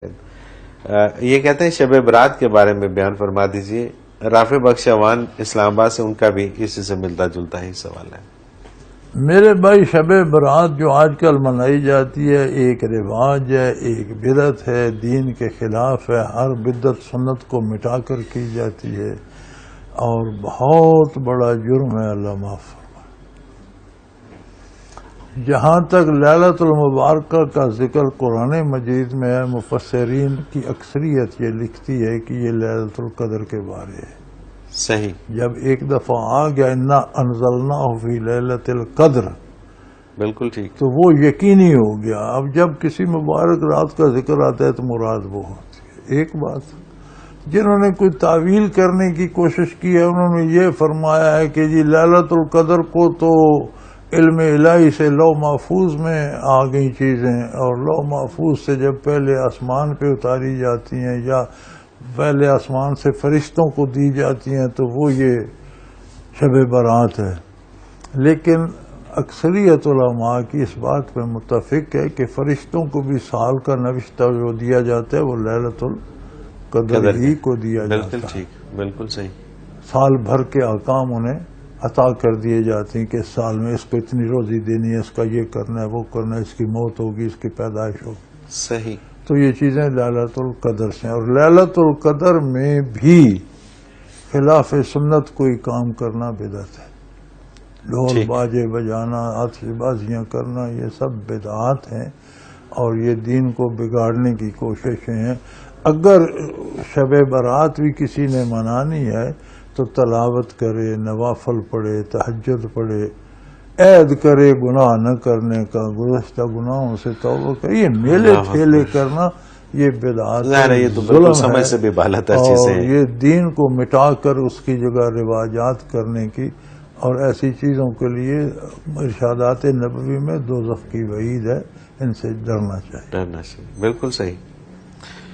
یہ کہتے ہیں شب برات کے بارے میں بیان فرما دیجئے. رافع بخش اوان اسلام آباد سے، ان کا بھی اسی سے ملتا جلتا ہی سوال ہے. میرے بھائی، شب برات جو آج کل منائی جاتی ہے ایک رواج ہے، ایک بدعت ہے، دین کے خلاف ہے. ہر بدعت سنت کو مٹا کر کی جاتی ہے اور بہت بڑا جرم ہے. اللہ معاف فرمائے. جہاں تک لیلۃ المبارکہ کا ذکر قرآن مجید میں ہے، مفسرین کی اکثریت یہ لکھتی ہے کہ یہ لیلۃ القدر کے بارے ہے. صحیح. جب ایک دفعہ آ گیا انا انزلناہ فی لیلۃ القدر، بالکل ٹھیک. تو وہ یقینی ہو گیا. اب جب کسی مبارک رات کا ذکر آتا ہے تو مراد وہ ہوتی ہے. ایک بات، جنہوں نے کوئی تعویل کرنے کی کوشش کی ہے انہوں نے یہ فرمایا ہے کہ جی لیلۃ القدر کو تو علم الہی سے لوح محفوظ میں آ گئی چیزیں، اور لوح محفوظ سے جب پہلے آسمان پہ اتاری جاتی ہیں یا پہلے آسمان سے فرشتوں کو دی جاتی ہیں تو وہ یہ شب برات ہے. لیکن اکثریت علماء کی اس بات پہ متفق ہے کہ فرشتوں کو بھی سال کا نوشتہ جو دیا جاتا ہے وہ لیلۃ القدر ہی کو دیا جاتا ہے. بالکل ٹھیک، بالکل صحیح. سال بھر کے احکام انہیں عطا کر دیے جاتے ہیں کہ اس سال میں اس کو اتنی روزی دینی ہے، اس کا یہ کرنا ہے، وہ کرنا ہے، اس کی موت ہوگی، اس کی پیدائش ہوگی. صحیح. تو یہ چیزیں لیلۃ القدر سے ہیں. اور لیلۃ القدر میں بھی خلاف سنت کوئی کام کرنا بدعت ہے. ڈھول باجے بجانا، آتش بازیاں کرنا، یہ سب بدعات ہیں اور یہ دین کو بگاڑنے کی کوششیں ہیں. اگر شب برات بھی کسی نے منانی ہے تو تلاوت کرے، نوافل پڑھے، تہجد پڑھے، عہد کرے گناہ نہ کرنے کا، گزشتہ گناہوں سے توبہ کرے. یہ میلے ٹھیلے کرنا یہ بدعات ہے، یہ تو ظلم سمجھ سے بھی بالاتر چیزیں اور ہیں. یہ دین کو مٹا کر اس کی جگہ رواجات کرنے کی، اور ایسی چیزوں کے لیے ارشادات نبوی میں دوزخ کی وعید ہے. ان سے ڈرنا چاہیے. بالکل صحیح.